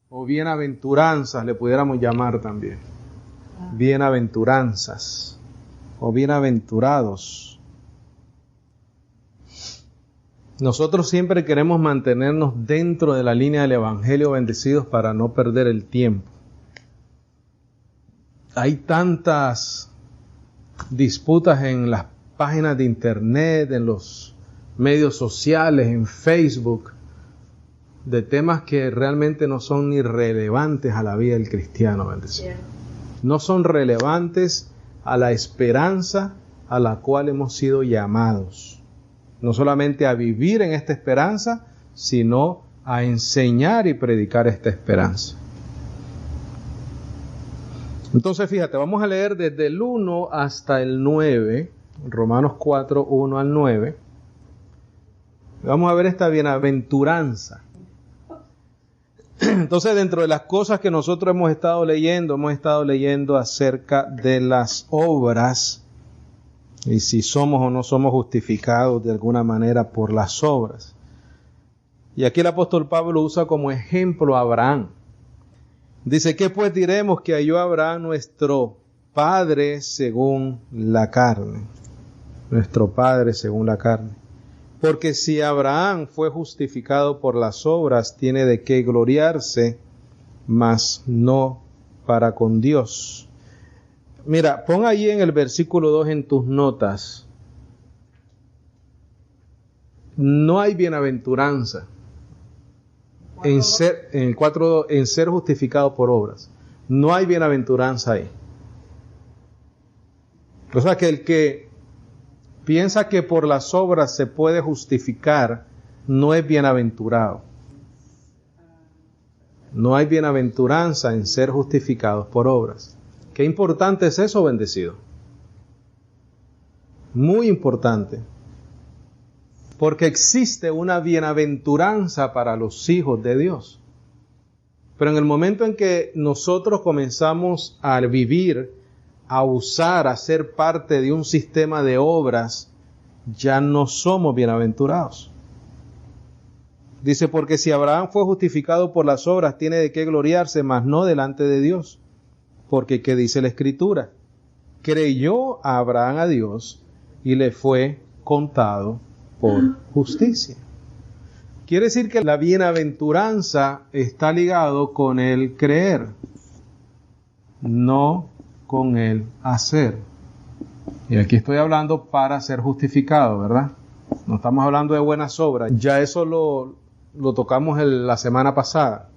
o bienaventuranzas le pudiéramos llamar también. Bienaventuranzas o bienaventurados. Nosotros siempre queremos mantenernos dentro de la línea del Evangelio bendecidos para no perder el tiempo. Hay tantas disputas en las páginas de internet, en los medios sociales, en Facebook, de temas que realmente no son ni relevantes a la vida del cristiano bendecido. No son relevantes a la esperanza a la cual hemos sido llamados. No solamente a vivir en esta esperanza, sino a enseñar y predicar esta esperanza. Entonces, fíjate, vamos a leer desde el 1 hasta el 9, Romanos 4, 1 al 9. Vamos a ver esta bienaventuranza. Entonces, dentro de las cosas que nosotros hemos estado leyendo acerca de las obras, y si somos o no somos justificados de alguna manera por las obras. Y aquí el apóstol Pablo usa como ejemplo a Abraham. Dice, ¿qué pues diremos que halló Abraham nuestro padre según la carne? Nuestro padre según la carne. Porque si Abraham fue justificado por las obras, tiene de qué gloriarse, mas no para con Dios. Mira, pon ahí en el versículo 2 en tus notas. No hay bienaventuranza en el 4.2, en ser justificado por obras. No hay bienaventuranza ahí. O sea que el que piensa que por las obras se puede justificar, no es bienaventurado. No hay bienaventuranza en ser justificados por obras. Qué importante es eso, bendecido. Muy importante. Porque existe una bienaventuranza para los hijos de Dios. Pero en el momento en que nosotros comenzamos a vivir, a usar, a ser parte de un sistema de obras, ya no somos bienaventurados. Dice, porque si Abraham fue justificado por las obras, tiene de qué gloriarse, mas no delante de Dios. Porque, ¿qué dice la Escritura? Creyó a Abraham a Dios y le fue contado por justicia. Quiere decir que la bienaventuranza está ligado con el creer, no con el hacer. Y aquí estoy hablando para ser justificado, ¿verdad? No estamos hablando de buenas obras. Ya eso lo tocamos la semana pasada.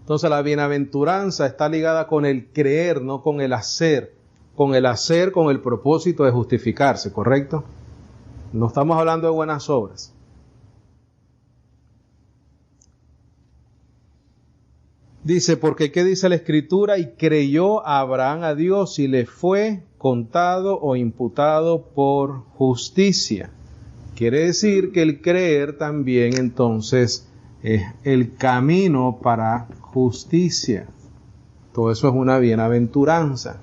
Entonces la bienaventuranza está ligada con el creer, no con el hacer. Con el hacer, con el propósito de justificarse, ¿correcto? No estamos hablando de buenas obras. Dice, porque ¿qué dice la Escritura? Y creyó a Abraham a Dios y le fue contado o imputado por justicia. Quiere decir que el creer también entonces es el camino para justicia. Todo eso es una bienaventuranza.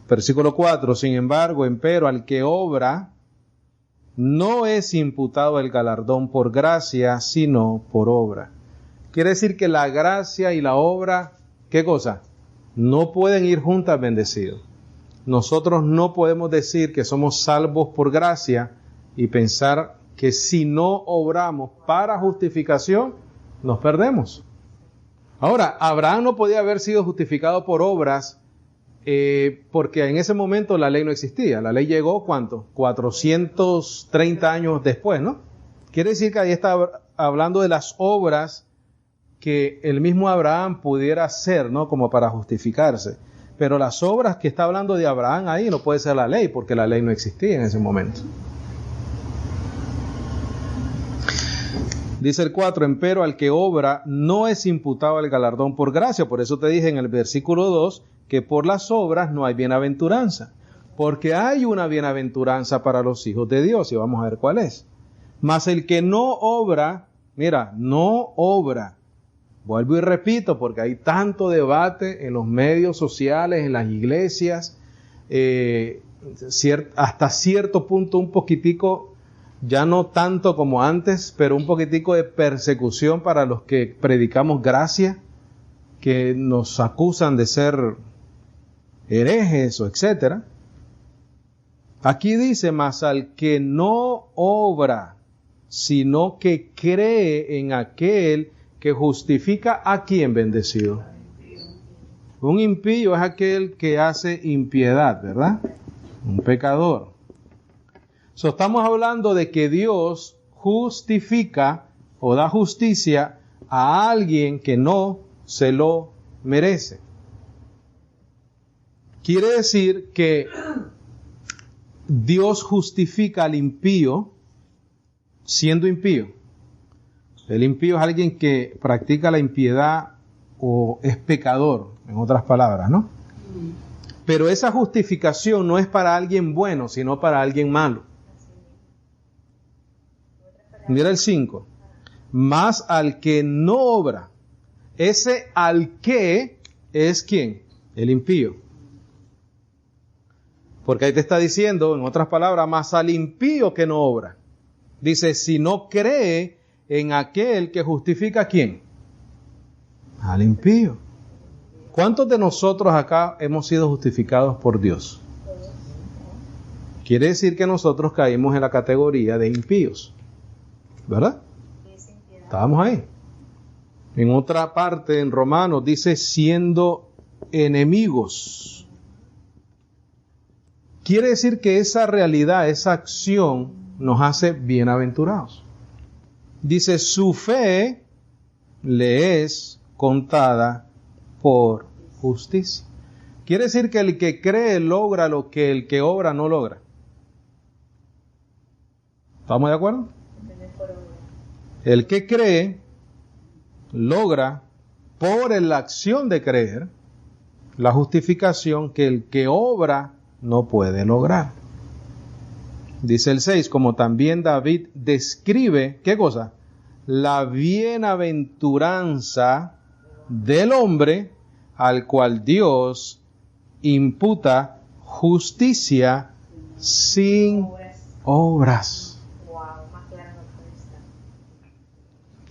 Versículo 4, sin embargo, empero al que obra, no es imputado el galardón por gracia, sino por obra. Quiere decir que la gracia y la obra, ¿qué cosa? No pueden ir juntas, bendecidos. Nosotros no podemos decir que somos salvos por gracia y pensar que si no obramos para justificación, nos perdemos. Ahora, Abraham no podía haber sido justificado por obras porque en ese momento la ley no existía. La ley llegó, ¿cuánto? 430 años después, ¿no? Quiere decir que ahí está hablando de las obras que el mismo Abraham pudiera hacer, ¿no? Como para justificarse. Pero las obras que está hablando de Abraham ahí no puede ser la ley, porque la ley no existía en ese momento. Dice el 4, empero al que obra no es imputado el galardón por gracia. Por eso te dije en el versículo 2 que por las obras no hay bienaventuranza. Porque hay una bienaventuranza para los hijos de Dios, y vamos a ver cuál es. Mas el que no obra, mira, no obra. Vuelvo y repito, porque hay tanto debate en los medios sociales, en las iglesias, hasta cierto punto un poquitico ya no tanto como antes, pero un poquitico de persecución para los que predicamos gracia, que nos acusan de ser herejes o etcétera. Aquí dice, mas al que no obra, sino que cree en aquel que justifica a quien bendecido. Un impío es aquel que hace impiedad, ¿verdad? Un pecador. Estamos hablando de que Dios justifica o da justicia a alguien que no se lo merece. Quiere decir que Dios justifica al impío siendo impío. El impío es alguien que practica la impiedad o es pecador, en otras palabras, ¿no? Pero esa justificación no es para alguien bueno, sino para alguien malo. Mira el 5. Más al que no obra. Ese al que es ¿quién? El impío. Porque ahí te está diciendo, en otras palabras, más al impío que no obra. Dice, si no cree en aquel que justifica ¿a quién? Al impío. ¿Cuántos de nosotros acá hemos sido justificados por Dios? Quiere decir que nosotros caímos en la categoría de impíos, ¿verdad? Estábamos ahí. En otra parte, en Romanos, dice siendo enemigos. Quiere decir que esa realidad, esa acción, nos hace bienaventurados. Dice, su fe le es contada por justicia. Quiere decir que el que cree logra lo que el que obra no logra. ¿Estamos de acuerdo? El que cree logra por la acción de creer la justificación que el que obra no puede lograr. Dice el 6, como también David describe, ¿qué cosa? La bienaventuranza del hombre al cual Dios imputa justicia sin obras.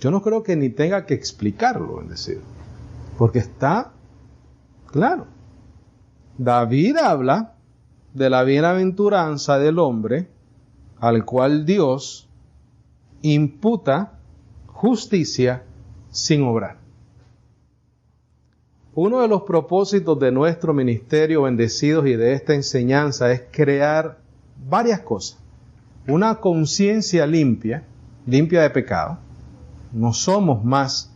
Yo no creo que ni tenga que explicarlo, bendecido, porque está claro. David habla de la bienaventuranza del hombre al cual Dios imputa justicia sin obrar. Uno de los propósitos de nuestro ministerio bendecidos y de esta enseñanza es crear varias cosas. Una conciencia limpia de pecado. No somos más,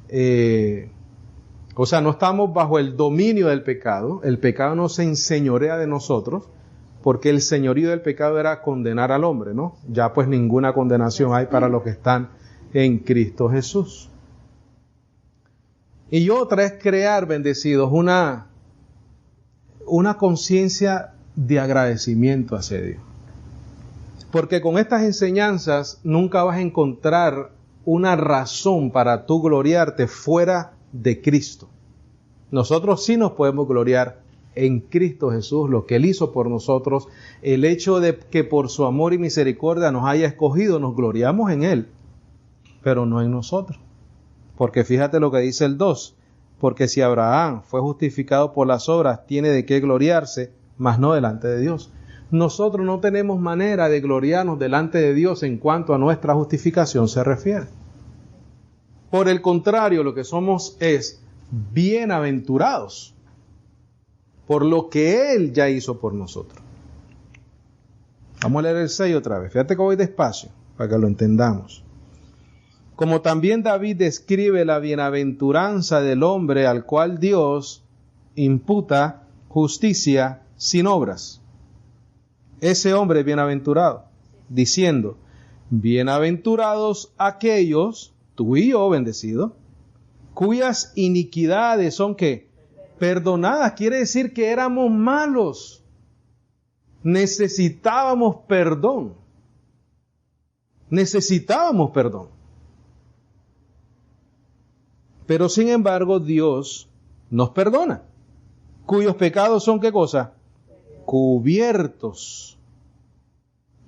no estamos bajo el dominio del pecado. El pecado no se enseñorea de nosotros, porque el señorío del pecado era condenar al hombre, ¿no? Ya pues ninguna condenación hay para los que están en Cristo Jesús. Y otra es crear, bendecidos, una conciencia de agradecimiento hacia Dios. Porque con estas enseñanzas nunca vas a encontrar una razón para tú gloriarte fuera de Cristo. Nosotros sí nos podemos gloriar en Cristo Jesús, lo que Él hizo por nosotros, el hecho de que por su amor y misericordia nos haya escogido, nos gloriamos en Él, pero no en nosotros. Porque fíjate lo que dice el 2, porque si Abraham fue justificado por las obras, tiene de qué gloriarse, mas no delante de Dios. Nosotros no tenemos manera de gloriarnos delante de Dios en cuanto a nuestra justificación se refiere. Por el contrario, lo que somos es bienaventurados por lo que Él ya hizo por nosotros. Vamos a leer el 6 otra vez. Fíjate que voy despacio para que lo entendamos. Como también David describe la bienaventuranza del hombre al cual Dios imputa justicia sin obras. Ese hombre es bienaventurado, diciendo, bienaventurados aquellos, tú y yo bendecido, cuyas iniquidades son ¿qué? Perdonadas. Quiere decir que éramos malos, necesitábamos perdón, pero sin embargo Dios nos perdona, cuyos pecados son ¿qué cosa? Cubiertos.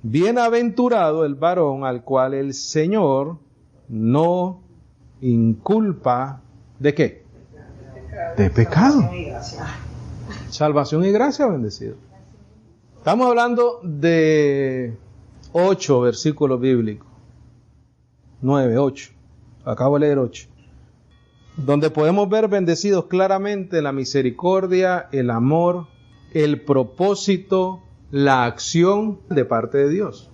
Bienaventurado el varón al cual el Señor no inculpa, ¿de qué? De pecado. Salvación y gracia, bendecido. Estamos hablando de 8 versículos bíblicos. 9, 8. Acabo de leer 8. Donde podemos ver bendecidos claramente la misericordia, el amor, el propósito, la acción de parte de Dios.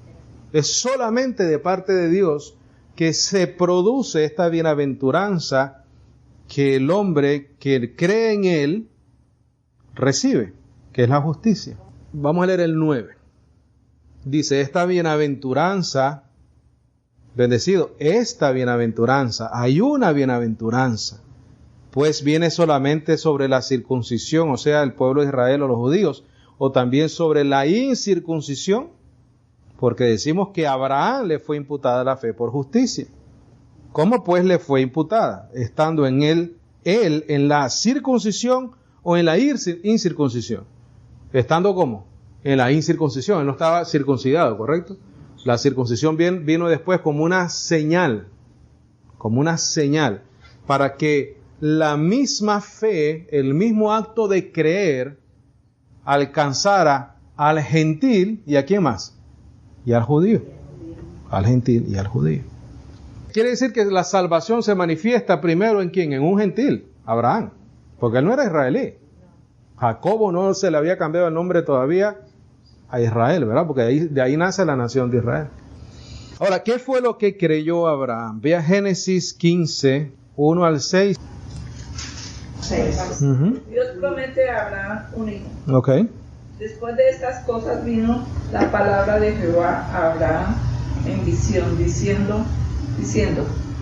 Es solamente de parte de Dios que se produce esta bienaventuranza que el hombre que cree en Él recibe, que es la justicia. Vamos a leer el 9. Dice, esta bienaventuranza, bendecido, esta bienaventuranza, hay una bienaventuranza, pues viene solamente sobre la circuncisión, o sea, el pueblo de Israel o los judíos, o también sobre la incircuncisión, porque decimos que a Abraham le fue imputada la fe por justicia. ¿Cómo pues le fue imputada? Estando en él en la circuncisión o en la incircuncisión. ¿Estando cómo? En la incircuncisión. Él no estaba circuncidado, ¿correcto? La circuncisión vino después como una señal, para que la misma fe, el mismo acto de creer, alcanzara al gentil y a quién más, y al judío, al gentil y al judío. Quiere decir que la salvación se manifiesta primero en quién, en un gentil, Abraham, porque él no era israelí. Jacobo no se le había cambiado el nombre todavía a Israel, ¿verdad? Porque de ahí nace la nación de Israel. Ahora, ¿qué fue lo que creyó Abraham? Ve a Génesis 15, 1 al 6. 6. Dios promete a Abraham un hijo. Okay. Después de estas cosas vino la palabra de Jehová a Abraham en visión, diciendo,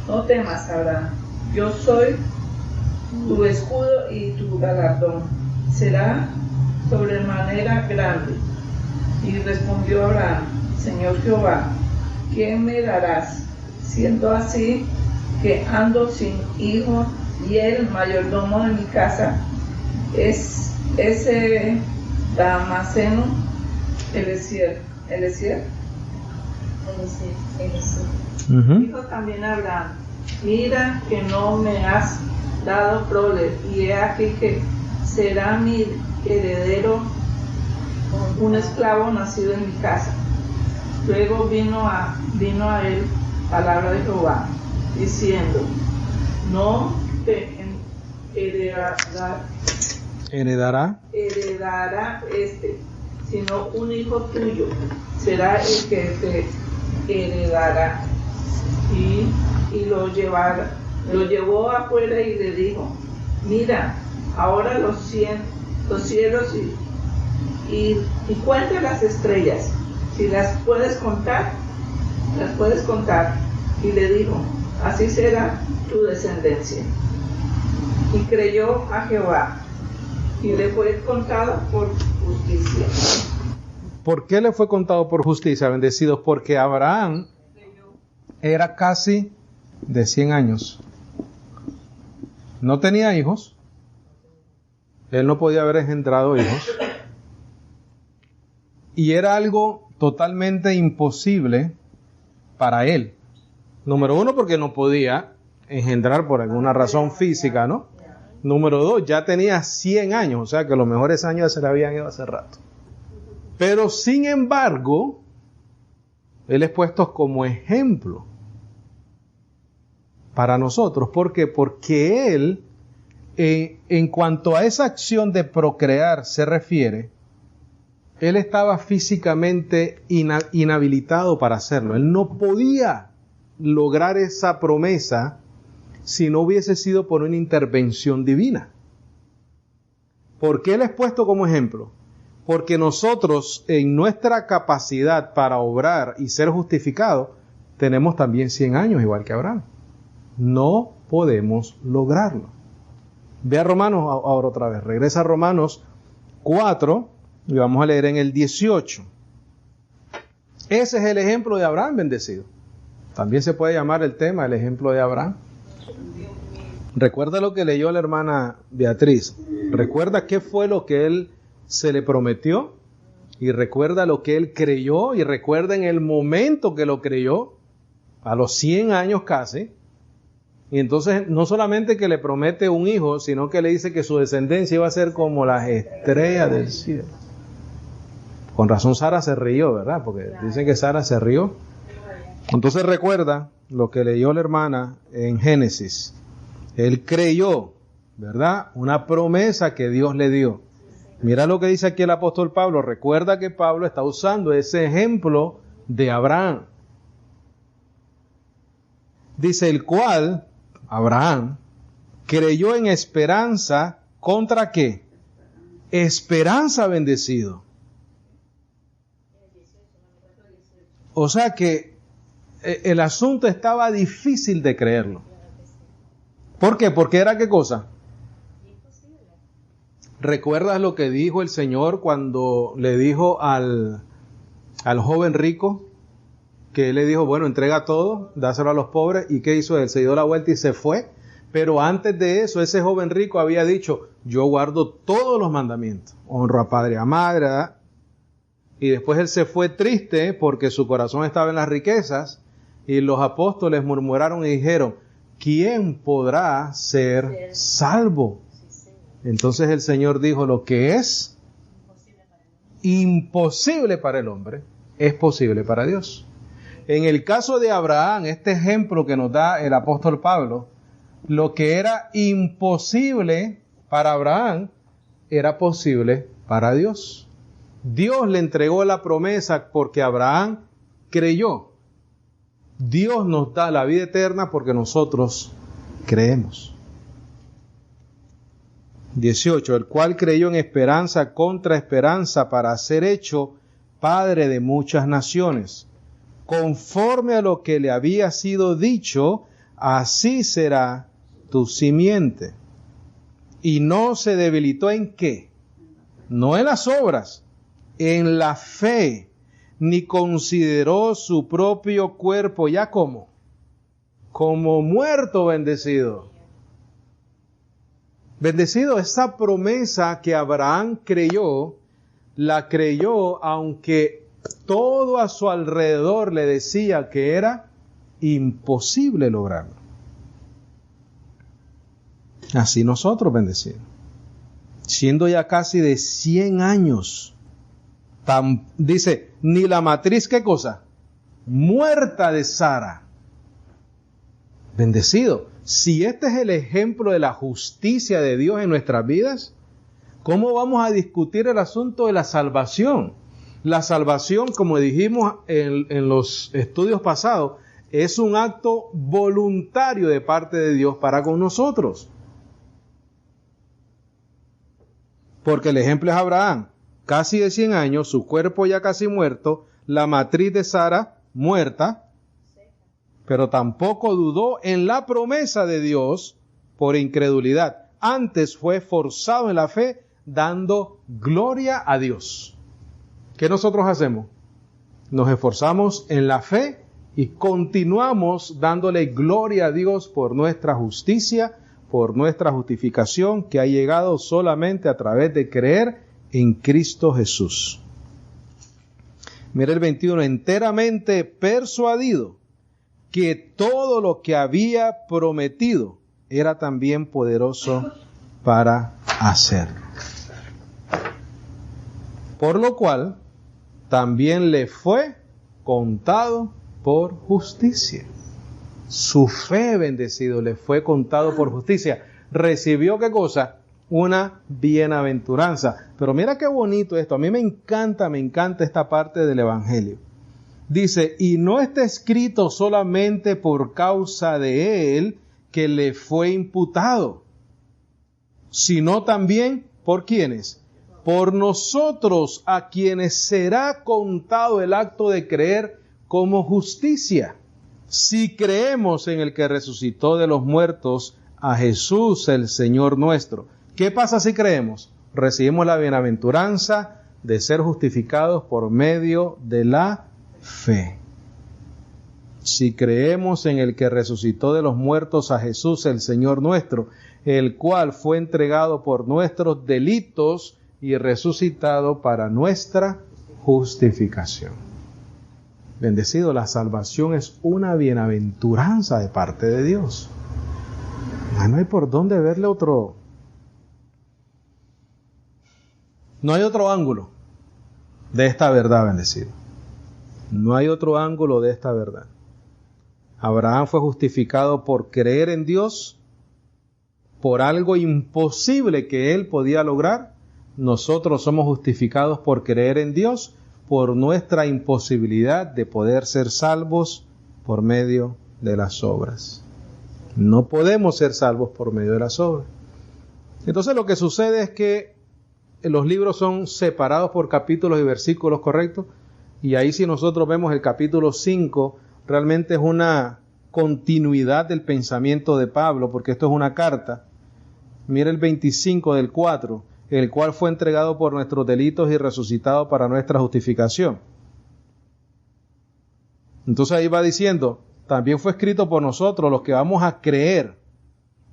no temas, Abraham, yo soy tu escudo y tu galardón será sobremanera grande. Y respondió Abraham, Señor Jehová, ¿qué me darás? Siendo así que ando sin hijo y el mayordomo de mi casa es ese Damaseno, Eliezer. Dijo también Abraham, mira que no me has dado prole, y he aquí que será mi heredero un esclavo nacido en mi casa. Luego vino a él palabra de Jehová, diciendo, no te heredará sino un hijo tuyo será el que te heredará. Y lo llevó afuera y le dijo, mira, ahora los cielos y cuenta las estrellas, si las puedes contar. Y le dijo, así será tu descendencia. Y creyó a Jehová, y le fue contado por justicia. ¿Por qué le fue contado por justicia, bendecidos? Porque Abraham era casi de 100 años. No tenía hijos. Él no podía haber engendrado hijos. Y era algo totalmente imposible para él. Número uno, porque no podía engendrar por alguna razón física, ¿no? Número dos, ya tenía 100 años, o sea que los mejores años se le habían ido hace rato. Pero sin embargo, él es puesto como ejemplo para nosotros. ¿Por qué? Porque él, en cuanto a esa acción de procrear se refiere, él estaba físicamente inhabilitado para hacerlo. Él no podía lograr esa promesa si no hubiese sido por una intervención divina. ¿Por qué él es puesto como ejemplo? Porque nosotros, en nuestra capacidad para obrar y ser justificados, tenemos también 100 años, igual que Abraham. No podemos lograrlo. Ve a Romanos ahora otra vez. Regresa a Romanos 4 y vamos a leer en el 18. Ese es el ejemplo de Abraham bendecido. También se puede llamar el tema el ejemplo de Abraham. Recuerda lo que leyó la hermana Beatriz. Recuerda qué fue lo que él se le prometió y recuerda lo que él creyó y recuerda en el momento que lo creyó, a los 100 años casi. Y entonces no solamente que le promete un hijo, sino que le dice que su descendencia iba a ser como las estrellas del cielo. Con razón Sara se rió, ¿verdad? Porque dicen que Sara se rió. Entonces recuerda lo que leyó la hermana en Génesis. Él creyó, ¿verdad? Una promesa que Dios le dio. Mira lo que dice aquí el apóstol Pablo. Recuerda que Pablo está usando ese ejemplo de Abraham. Dice, el cual, Abraham, creyó en esperanza, ¿contra qué? Esperanza bendecido. O sea que el asunto estaba difícil de creerlo. ¿Por qué? Porque era ¿qué cosa? ¿Recuerdas lo que dijo el Señor cuando le dijo al joven rico? Que él le dijo, bueno, entrega todo, dáselo a los pobres. ¿Y qué hizo él? Se dio la vuelta y se fue. Pero antes de eso, ese joven rico había dicho, yo guardo todos los mandamientos. Honro a padre y a madre, ¿verdad? Y después él se fue triste porque su corazón estaba en las riquezas. Y los apóstoles murmuraron y dijeron, ¿quién podrá ser salvo? Entonces el Señor dijo, lo que es imposible para el hombre, es posible para Dios. En el caso de Abraham, este ejemplo que nos da el apóstol Pablo, lo que era imposible para Abraham, era posible para Dios. Dios le entregó la promesa porque Abraham creyó. Dios nos da la vida eterna porque nosotros creemos. 18. El cual creyó en esperanza contra esperanza para ser hecho padre de muchas naciones. Conforme a lo que le había sido dicho, así será tu simiente. Y no se debilitó ¿en qué? No en las obras, en la fe, ni consideró su propio cuerpo ya como muerto bendecido. Bendecido, esa promesa que Abraham creyó, la creyó aunque todo a su alrededor le decía que era imposible lograrlo. Así nosotros, bendecidos, siendo ya casi de 100 años, dice, ni la matriz, ¿qué cosa? Muerta de Sara. Bendecido, si este es el ejemplo de la justicia de Dios en nuestras vidas, ¿cómo vamos a discutir el asunto de la salvación? La salvación, como dijimos en los estudios pasados, es un acto voluntario de parte de Dios para con nosotros. Porque el ejemplo es Abraham, casi de 100 años, su cuerpo ya casi muerto, la matriz de Sara muerta, pero tampoco dudó en la promesa de Dios por incredulidad. Antes fue forzado en la fe, dando gloria a Dios. ¿Qué nosotros hacemos? Nos esforzamos en la fe y continuamos dándole gloria a Dios por nuestra justicia, por nuestra justificación que ha llegado solamente a través de creer en Cristo Jesús. Mira el 21, enteramente persuadido que todo lo que había prometido era también poderoso para hacerlo. Por lo cual, también le fue contado por justicia. Su fe, bendecido, le fue contado por justicia. ¿Recibió qué cosa? Una bienaventuranza. Pero mira qué bonito esto. A mí me encanta esta parte del Evangelio. Dice, y no está escrito solamente por causa de él que le fue imputado, sino también por ¿quiénes? Por nosotros, a quienes será contado el acto de creer como justicia. Si creemos en el que resucitó de los muertos, a Jesús el Señor nuestro. ¿Qué pasa si creemos? Recibimos la bienaventuranza de ser justificados por medio de la fe. Si creemos en el que resucitó de los muertos a Jesús el Señor nuestro, el cual fue entregado por nuestros delitos y resucitado para nuestra justificación. Bendecido, la salvación es una bienaventuranza de parte de Dios. No hay por dónde verle otro. No hay otro ángulo de esta verdad, bendecido. No hay otro ángulo de esta verdad. Abraham fue justificado por creer en Dios, por algo imposible que él podía lograr. Nosotros somos justificados por creer en Dios, por nuestra imposibilidad de poder ser salvos por medio de las obras. No podemos ser salvos por medio de las obras. Entonces lo que sucede es que los libros son separados por capítulos y versículos, ¿correcto? Y ahí si nosotros vemos el capítulo 5, realmente es una continuidad del pensamiento de Pablo, porque esto es una carta. Mira el 25 del 4, el cual fue entregado por nuestros delitos y resucitado para nuestra justificación. Entonces ahí va diciendo, también fue escrito por nosotros los que vamos a creer.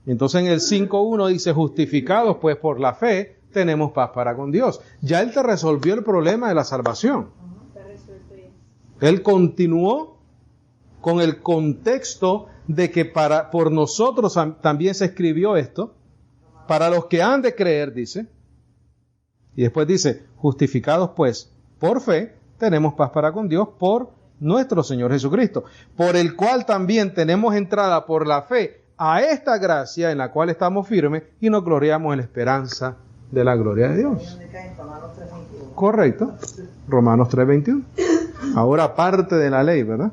Entonces en el 5.1 dice, justificados pues por la fe, tenemos paz para con Dios. Ya Él te resolvió el problema de la salvación. Él continuó con el contexto de que por nosotros también se escribió esto, para los que han de creer, dice. Y después dice, justificados pues por fe, tenemos paz para con Dios por nuestro Señor Jesucristo, por el cual también tenemos entrada por la fe a esta gracia en la cual estamos firmes y nos gloriamos en la esperanza de la gloria de Dios. Correcto. Romanos 3:21. Ahora parte de la ley, ¿verdad?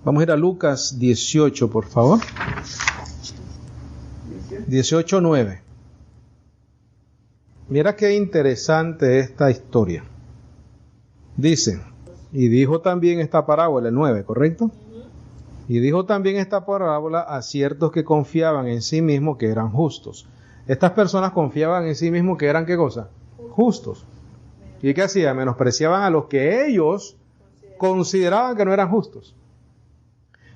Vamos a ir a Lucas 18, por favor. 18:9. Mira qué interesante esta historia. Dice, y dijo también esta parábola, el 9, ¿correcto? Y dijo también esta parábola a ciertos que confiaban en sí mismos que eran justos. Estas personas confiaban en sí mismos que eran, ¿qué cosa? Justos. ¿Y qué hacían? Menospreciaban a los que ellos consideraban que no eran justos.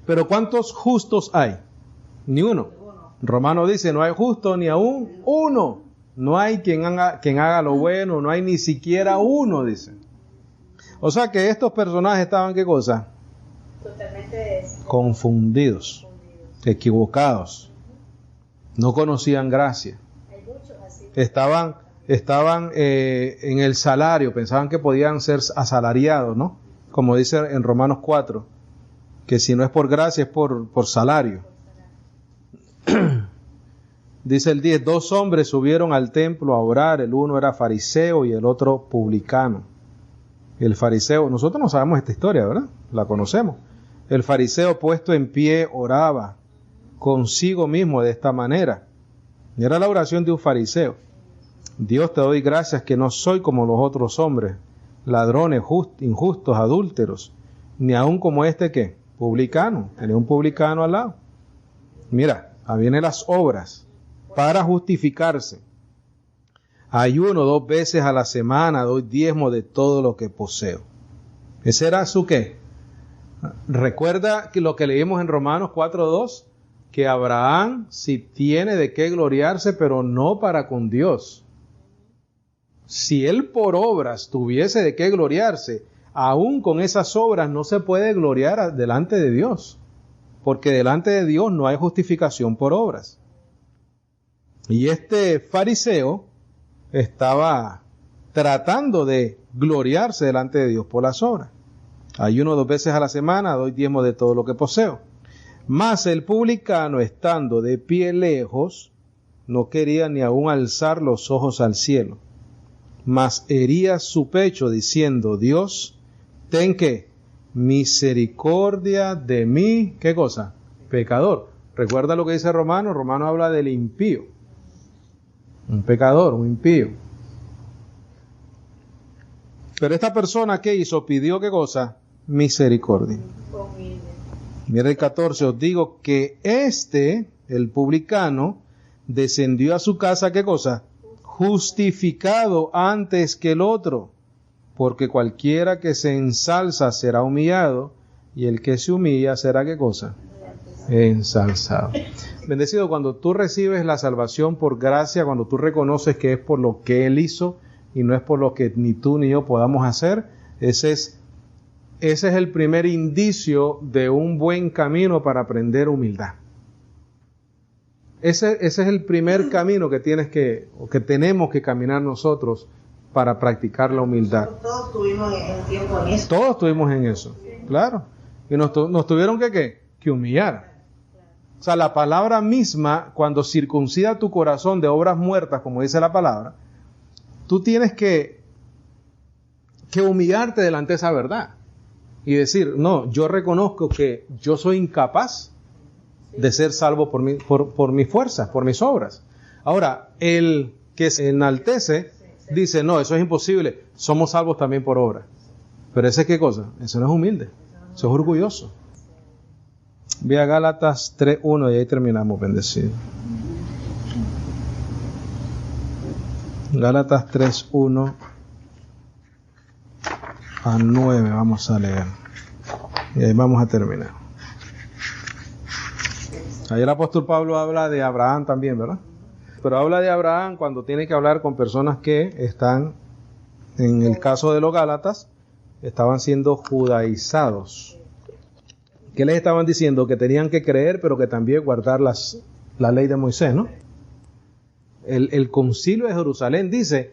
Pero ¿cuántos justos hay? Ni uno. Romano dice, no hay justo ni aún uno. No hay quien haga lo bueno, no hay ni siquiera uno, dice. O sea que estos personajes estaban, ¿qué cosa? Totalmente confundidos, equivocados. No conocían gracia. Estaban en el salario, pensaban que podían ser asalariados, ¿no? Como dice en Romanos 4, que si no es por gracia es por salario. Dice el 10, 2 hombres subieron al templo a orar, el uno era fariseo y el otro publicano. El fariseo, nosotros no sabemos esta historia, ¿verdad? La conocemos. El fariseo puesto en pie oraba consigo mismo de esta manera. Y era la oración de un fariseo. Dios, te doy gracias que no soy como los otros hombres, ladrones, injustos, adúlteros, ni aun como este que, publicano. Tenía un publicano al lado. Mira, ahí vienen las obras para justificarse. Ayuno 2 veces a la semana, doy diezmo de todo lo que poseo. ¿Ese era su qué? Recuerda que lo que leímos en Romanos 4:2, que Abraham sí tiene de qué gloriarse, pero no para con Dios. Si él por obras tuviese de qué gloriarse, aún con esas obras no se puede gloriar delante de Dios, porque delante de Dios no hay justificación por obras. Y este fariseo estaba tratando de gloriarse delante de Dios por las obras. Ayuno 2 veces a la semana, doy diezmo de todo lo que poseo. Mas el publicano, estando de pie lejos, no quería ni aún alzar los ojos al cielo, mas hería su pecho diciendo, Dios, ten que misericordia de mí, ¿qué cosa? Pecador. Recuerda lo que dice Romano. Romano habla del impío. Un pecador, un impío. Pero esta persona, ¿qué hizo? Pidió, ¿qué cosa? Misericordia. Mira el 14, os digo que el publicano, descendió a su casa, ¿qué cosa? Justificado antes que el otro, porque cualquiera que se ensalza será humillado, y el que se humilla será, ¿qué cosa? ensalzado. Bendecido, cuando tú recibes la salvación por gracia, cuando tú reconoces que es por lo que Él hizo y no es por lo que ni tú ni yo podamos hacer, ese es el primer indicio de un buen camino para aprender humildad. Ese es el primer camino que tenemos que caminar nosotros para practicar la humildad. Todos tuvimos un tiempo en eso. Todos estuvimos en eso, claro. Y nos tuvieron que humillar. O sea, la palabra misma, cuando circuncida tu corazón de obras muertas, como dice la palabra, tú tienes que humillarte delante de esa verdad. Y decir, no, yo reconozco que yo soy incapaz de ser salvo por mis fuerzas, por mis obras. Ahora, el que se enaltece dice, no, eso es imposible, somos salvos también por obra. Pero ese, ¿qué cosa? Eso no es humilde, eso es orgulloso. Ve a Gálatas 3:1 y ahí terminamos, bendecido. Gálatas 3:1 a 9 vamos a leer. Y ahí vamos a terminar. Ahí el apóstol Pablo habla de Abraham también, ¿verdad? Pero habla de Abraham cuando tiene que hablar con personas que están, en el caso de los Gálatas, estaban siendo judaizados. ¿Qué les estaban diciendo? Que tenían que creer, pero que también guardar la ley de Moisés, ¿no? El concilio de Jerusalén dice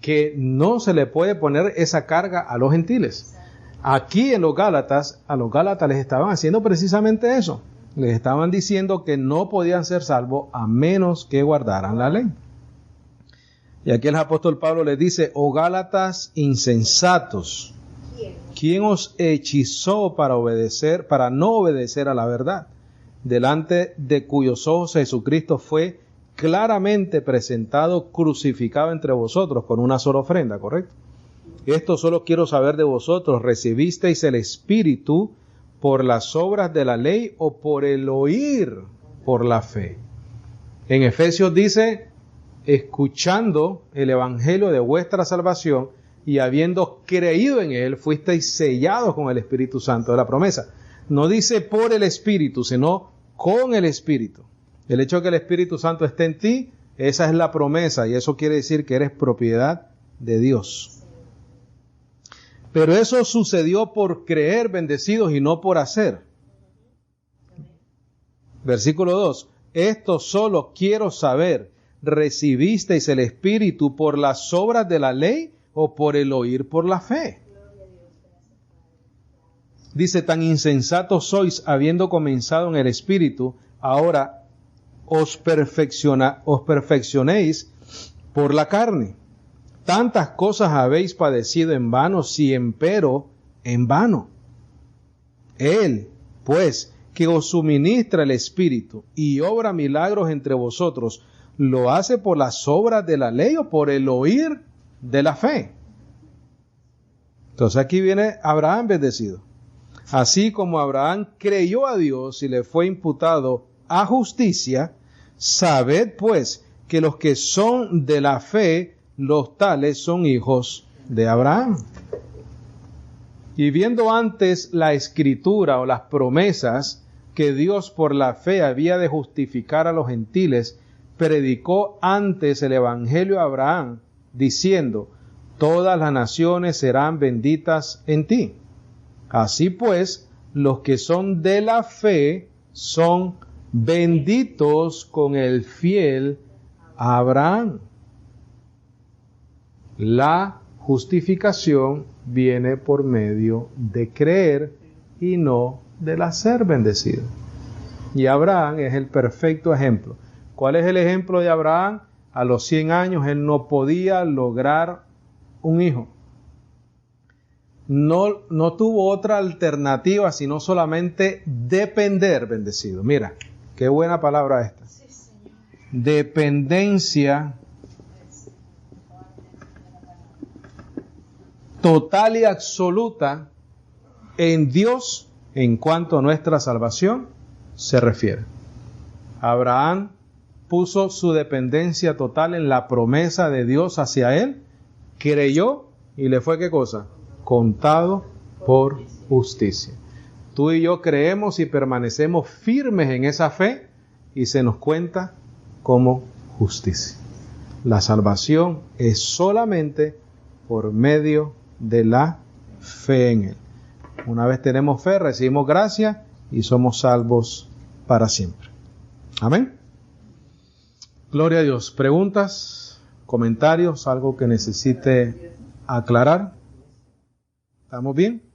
que no se le puede poner esa carga a los gentiles. Aquí en los Gálatas, a los Gálatas les estaban haciendo precisamente eso. Les estaban diciendo que no podían ser salvos a menos que guardaran la ley. Y aquí el apóstol Pablo les dice, oh Gálatas insensatos, ¿quién os hechizó para no obedecer a la verdad? Delante de cuyos ojos Jesucristo fue claramente presentado, crucificado entre vosotros con una sola ofrenda, ¿correcto? Esto solo quiero saber de vosotros, ¿recibisteis el Espíritu por las obras de la ley o por el oír por la fe? En Efesios dice, escuchando el evangelio de vuestra salvación y habiendo creído en él, fuisteis sellados con el Espíritu Santo de la promesa. No dice por el Espíritu, sino con el Espíritu. El hecho de que el Espíritu Santo esté en ti, esa es la promesa, y eso quiere decir que eres propiedad de Dios. Pero eso sucedió por creer, bendecidos, y no por hacer. Versículo 2. Esto solo quiero saber, ¿recibisteis el Espíritu por las obras de la ley o por el oír por la fe? Dice, tan insensatos sois, habiendo comenzado en el Espíritu, ahora os perfeccionéis por la carne. Tantas cosas habéis padecido en vano, si empero en vano. Él, pues, que os suministra el Espíritu y obra milagros entre vosotros, ¿lo hace por las obras de la ley o por el oír de la fe? Entonces aquí viene Abraham bendecido. Así como Abraham creyó a Dios y le fue imputado a justicia, sabed pues que los que son de la fe, los tales son hijos de Abraham. Y viendo antes la escritura o las promesas que Dios por la fe había de justificar a los gentiles, predicó antes el evangelio a Abraham, diciendo, todas las naciones serán benditas en ti. Así pues, los que son de la fe son benditos con el fiel Abraham. La justificación viene por medio de creer y no del hacer, bendecido. Y Abraham es el perfecto ejemplo. ¿Cuál es el ejemplo de Abraham? A los 100 años él no podía lograr un hijo. No tuvo otra alternativa sino solamente depender, bendecido. Mira, qué buena palabra esta. Dependencia total y absoluta en Dios en cuanto a nuestra salvación se refiere. Abraham puso su dependencia total en la promesa de Dios hacia él, creyó y le fue ¿qué cosa? Contado por justicia. Tú y yo creemos y permanecemos firmes en esa fe y se nos cuenta como justicia. La salvación es solamente por medio de la fe en Él. Una vez tenemos fe, recibimos gracia y somos salvos para siempre. Amén. Gloria a Dios. ¿Preguntas? ¿Comentarios? ¿Algo que necesite aclarar? ¿Estamos bien?